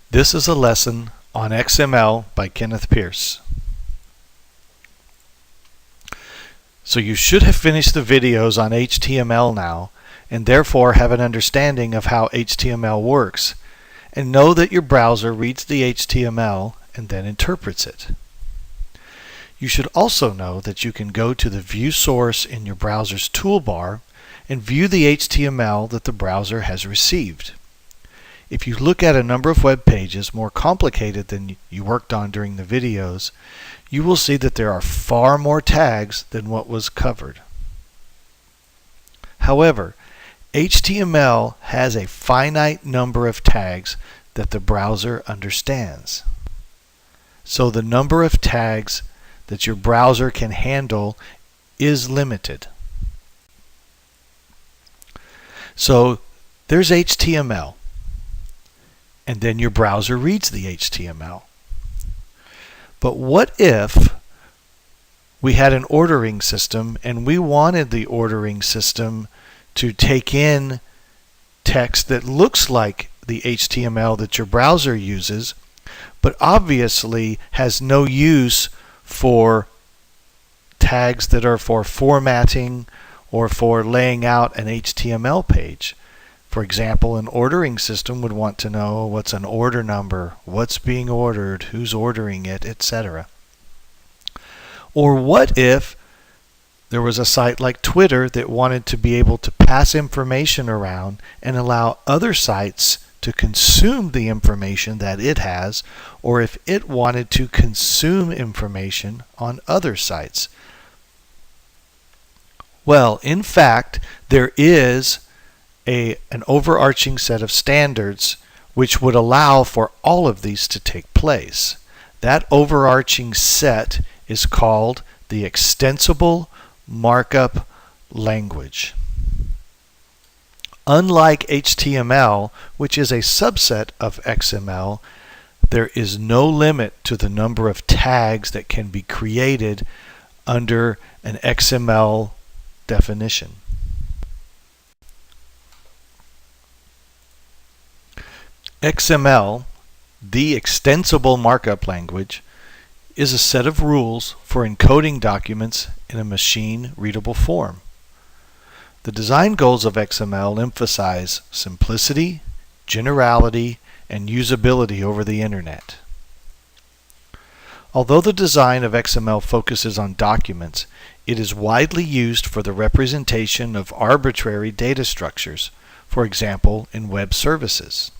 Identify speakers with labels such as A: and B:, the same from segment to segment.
A: This is a lesson on XML by Kenneth Pierce. So you should have finished the videos on HTML now, and therefore have an understanding of how HTML works, and know that your browser reads the HTML and then interprets it. You should also know that you can go to the View Source in your browser's toolbar and view the HTML that the browser has received. If you look at a number of web pages more complicated than you worked on during the videos, you will see that there are far more tags than what was covered. However, HTML has a finite number of tags that the browser understands. So the number of tags that your browser can handle is limited. So there's HTML, and then your browser reads the HTML. But what if we had an ordering system and we wanted the ordering system to take in text that looks like the HTML that your browser uses, but obviously has no use for tags that are for formatting or for laying out an HTML page? For example, an ordering system would want to know what's an order number, what's being ordered, who's ordering it, etc. Or what if there was a site like Twitter that wanted to be able to pass information around and allow other sites to consume the information that it has, or if it wanted to consume information on other sites? Well, in fact, there is an overarching set of standards which would allow for all of these to take place. That overarching set is called the Extensible Markup Language. Unlike HTML, which is a subset of XML, there is no limit to the number of tags that can be created under an XML definition. XML, the Extensible Markup Language, is a set of rules for encoding documents in a machine-readable form. The design goals of XML emphasize simplicity, generality, and usability over the Internet. Although the design of XML focuses on documents, it is widely used for the representation of arbitrary data structures, for example, in web services.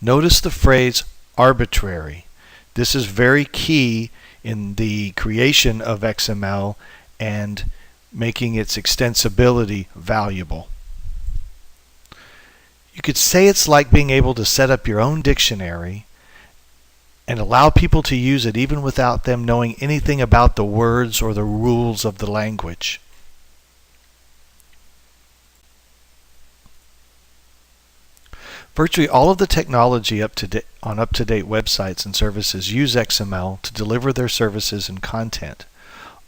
A: Notice the phrase arbitrary. This is very key in the creation of XML and making its extensibility valuable. You could say it's like being able to set up your own dictionary and allow people to use it even without them knowing anything about the words or the rules of the language. Virtually all of the technology on up-to-date websites and services use XML to deliver their services and content.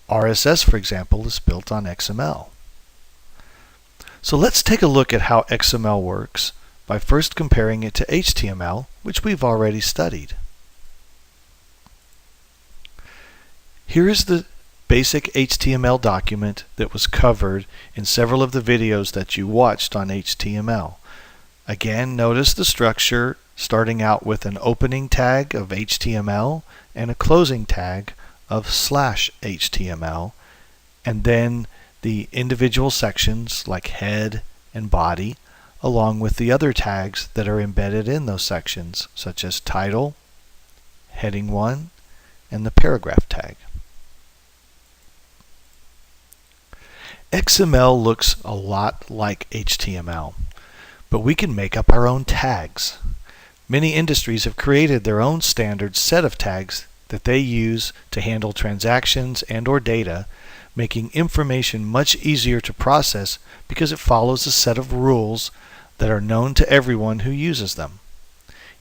A: RSS, for example, is built on XML. So let's take a look at how XML works by first comparing it to HTML, which we've already studied. Here is the basic HTML document that was covered in several of the videos that you watched on HTML. Again, notice the structure starting out with an opening tag of HTML and a closing tag of /HTML, and then the individual sections like head and body, along with the other tags that are embedded in those sections, such as title, heading 1, and the paragraph tag. XML looks a lot like HTML, but we can make up our own tags. Many industries have created their own standard set of tags that they use to handle transactions and/or data, making information much easier to process because it follows a set of rules that are known to everyone who uses them.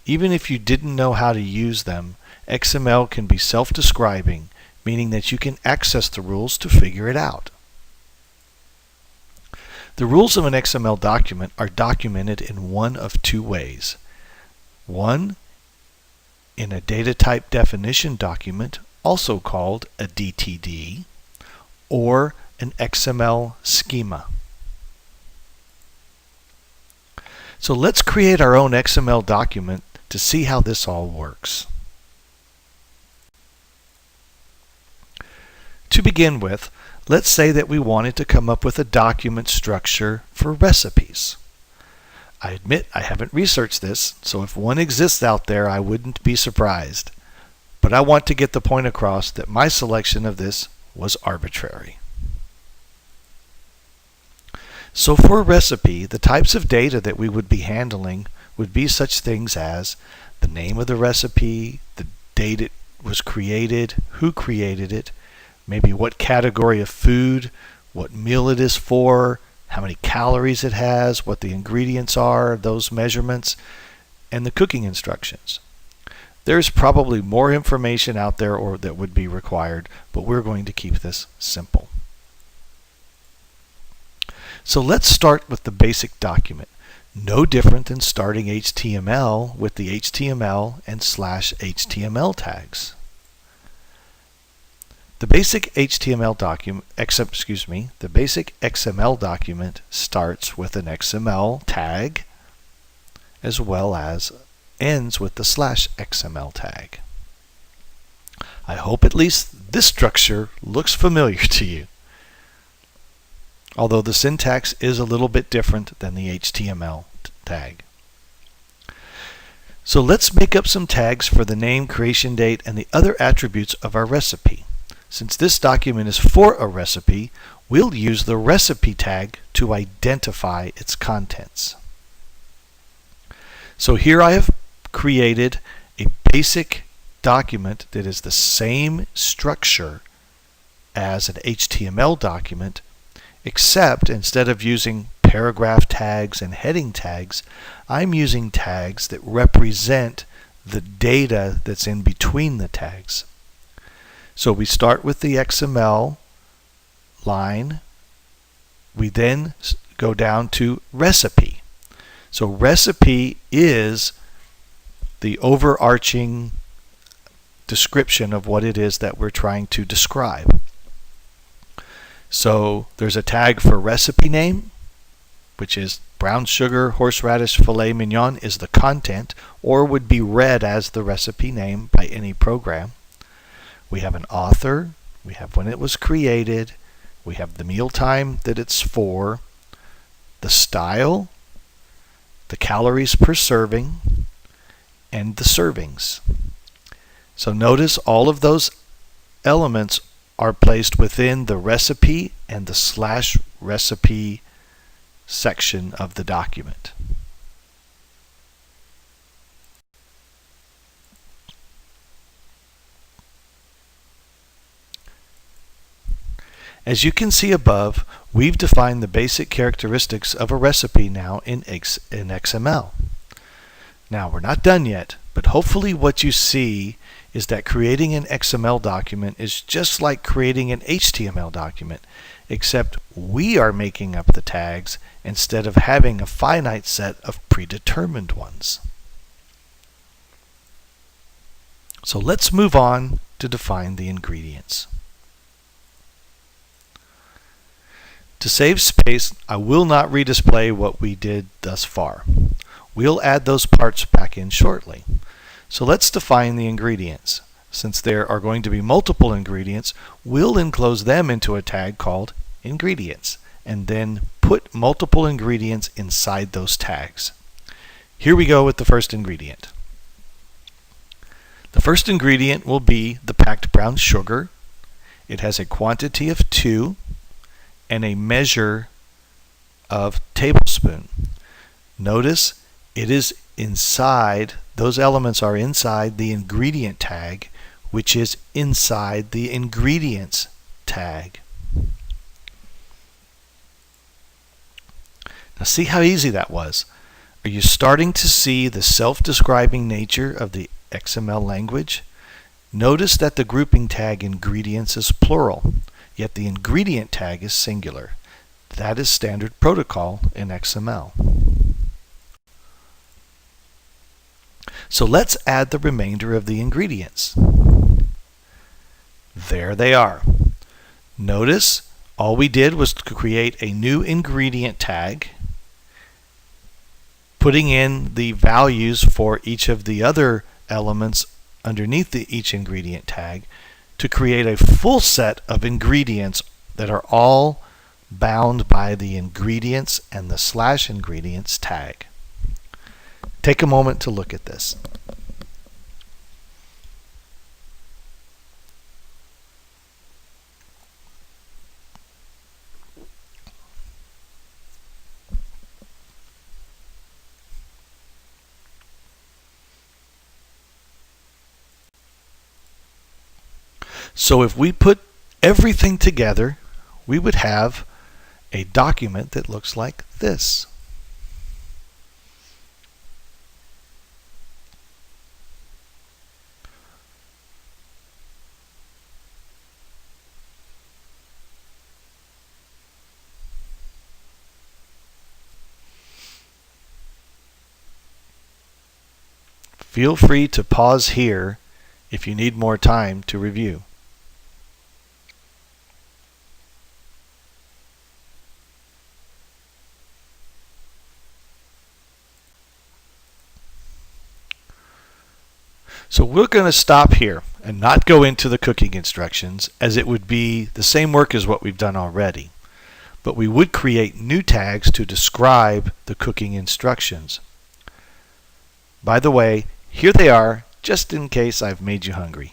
A: Even if you didn't know how to use them, XML can be self-describing, meaning that you can access the rules to figure it out. The rules of an XML document are documented in one of two ways. One in a data type definition document, also called a DTD, or an XML schema. So let's create our own XML document to see how this all works. To begin with, let's say that we wanted to come up with a document structure for recipes. I admit I haven't researched this, so if one exists out there, I wouldn't be surprised. But I want to get the point across that my selection of this was arbitrary. So for a recipe, the types of data that we would be handling would be such things as the name of the recipe, the date it was created, who created it, maybe what category of food, what meal it is for, how many calories it has, what the ingredients are, those measurements, and the cooking instructions. There's probably more information out there or that would be required, but we're going to keep this simple. So let's start with the basic document. No different than starting HTML with the HTML and /HTML tags. The basic HTML document, the basic XML document starts with an XML tag as well as ends with the /XML tag. I hope at least this structure looks familiar to you, although the syntax is a little bit different than the HTML tag. So let's make up some tags for the name, creation date, and the other attributes of our recipe. Since this document is for a recipe, we'll use the recipe tag to identify its contents. So here I have created a basic document that is the same structure as an HTML document, except instead of using paragraph tags and heading tags, I'm using tags that represent the data that's in between the tags. So we start with the XML line. We then go down to recipe. So recipe is the overarching description of what it is that we're trying to describe. So there's a tag for recipe name, which is brown sugar horseradish filet mignon is the content, or would be read as the recipe name by any program. We have an author, we have when it was created, we have the meal time that it's for, the style, the calories per serving, and the servings. So notice all of those elements are placed within the recipe and the /recipe section of the document. As you can see above, we've defined the basic characteristics of a recipe now in XML. Now, we're not done yet, but hopefully what you see is that creating an XML document is just like creating an HTML document, except we are making up the tags instead of having a finite set of predetermined ones. So let's move on to define the ingredients. To save space, I will not redisplay what we did thus far. We'll add those parts back in shortly. So let's define the ingredients. Since there are going to be multiple ingredients, we'll enclose them into a tag called ingredients, and then put multiple ingredients inside those tags. Here we go with the first ingredient. The first ingredient will be the packed brown sugar. It has a quantity of 2 and a measure of tablespoon. Notice it is inside, those elements are inside the ingredient tag, which is inside the ingredients tag. Now see how easy that was. Are you starting to see the self-describing nature of the XML language? Notice that the grouping tag ingredients is plural, yet the ingredient tag is singular. That is standard protocol in XML. So let's add the remainder of the ingredients. There they are. Notice all we did was to create a new ingredient tag, putting in the values for each of the other elements underneath each ingredient tag to create a full set of ingredients that are all bound by the ingredients and the /ingredients tag. Take a moment to look at this. So if we put everything together, we would have a document that looks like this. Feel free to pause here if you need more time to review. So we're going to stop here and not go into the cooking instructions, as it would be the same work as what we've done already. But we would create new tags to describe the cooking instructions. By the way, here they are, just in case I've made you hungry.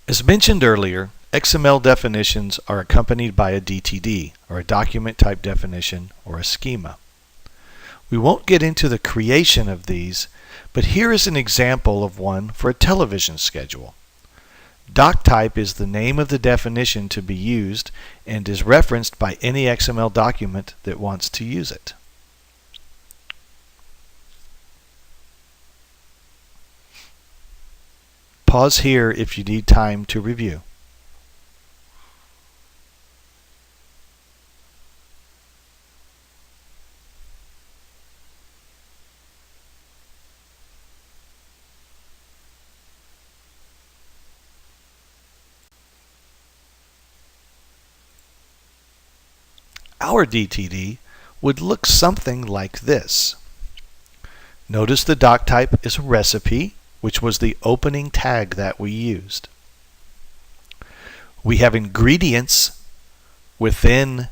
A: As mentioned earlier, XML definitions are accompanied by a DTD, or a document type definition, or a schema. We won't get into the creation of these, but here is an example of one for a television schedule. Doc type is the name of the definition to be used and is referenced by any XML document that wants to use it. Pause here if you need time to review. Our DTD would look something like this. Notice the doc type is a recipe, which was the opening tag that we used. We have ingredients within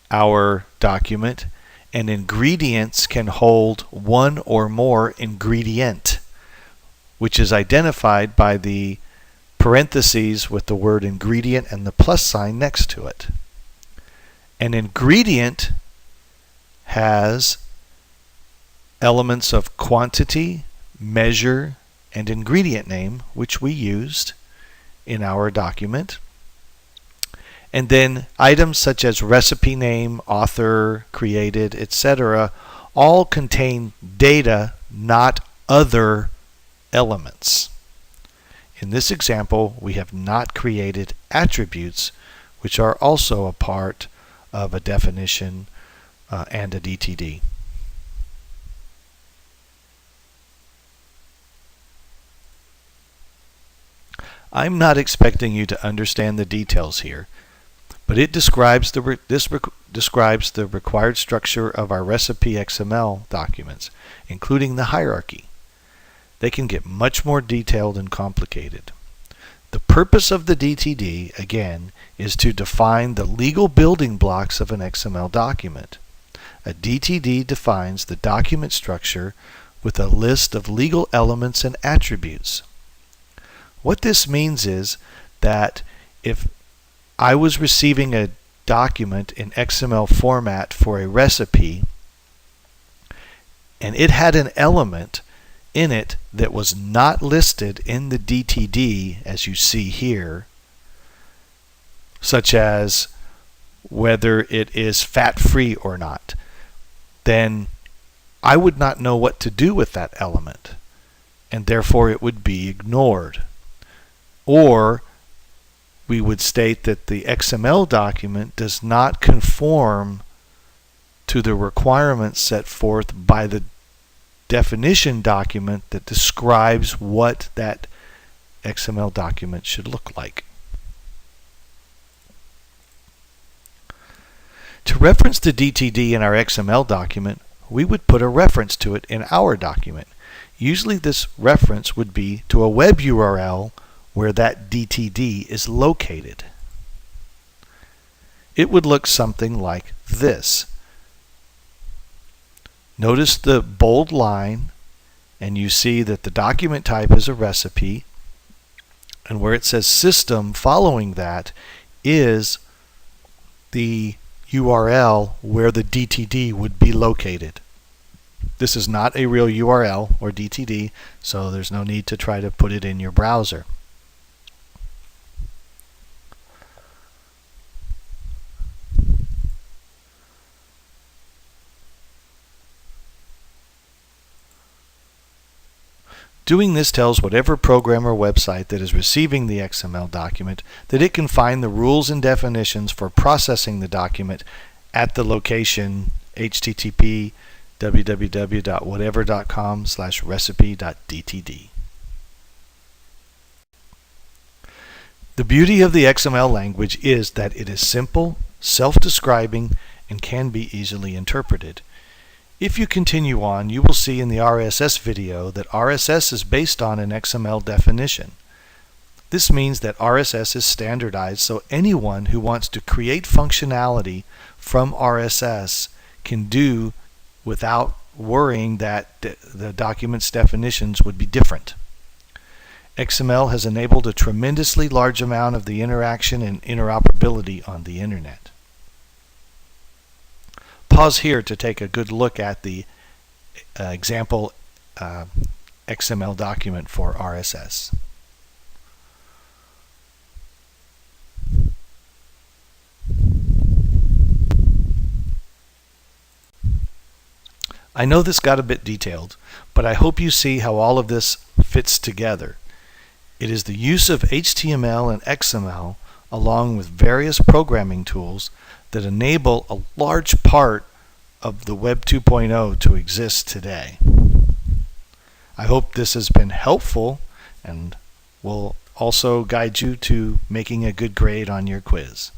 A: our document, and ingredients can hold one or more ingredient, which is identified by the parentheses with the word ingredient and the plus sign next to it. An ingredient has elements of quantity, measure, and ingredient name, which we used in our document. And then items such as recipe name, author, created, etc. all contain data, not other elements. In this example, we have not created attributes, which are also a part of a definition and a DTD. I'm not expecting you to understand the details here, but it describes describes the required structure of our recipe XML documents, including the hierarchy. They can get much more detailed and complicated. The purpose of the DTD, again, is to define the legal building blocks of an XML document. A DTD defines the document structure with a list of legal elements and attributes. What this means is that if I was receiving a document in XML format for a recipe, and it had an element in it that was not listed in the DTD, as you see here, such as whether it is fat-free or not, then I would not know what to do with that element. and therefore it would be ignored. Or we would state that the XML document does not conform to the requirements set forth by the definition document that describes what that XML document should look like. To reference the DTD in our XML document, we would put a reference to it in our document. Usually this reference would be to a web URL where that DTD is located. It would look something like this. Notice the bold line, and you see that the document type is a recipe, and where it says system following that is the URL where the DTD would be located. This is not a real URL or DTD, so there's no need to try to put it in your browser. Doing this tells whatever program or website that is receiving the XML document that it can find the rules and definitions for processing the document at the location http www.whatever.com/recipe.dtd. The beauty of the XML language is that it is simple, self-describing, and can be easily interpreted. If you continue on, you will see in the RSS video that RSS is based on an XML definition. This means that RSS is standardized so anyone who wants to create functionality from RSS can do without worrying that the document's definitions would be different. XML has enabled a tremendously large amount of the interaction and interoperability on the internet. Pause here to take a good look at the example XML document for RSS. I know this got a bit detailed, but I hope you see how all of this fits together. It is the use of HTML and XML along with various programming tools that enable a large part of the Web 2.0 to exist today. I hope this has been helpful and will also guide you to making a good grade on your quiz.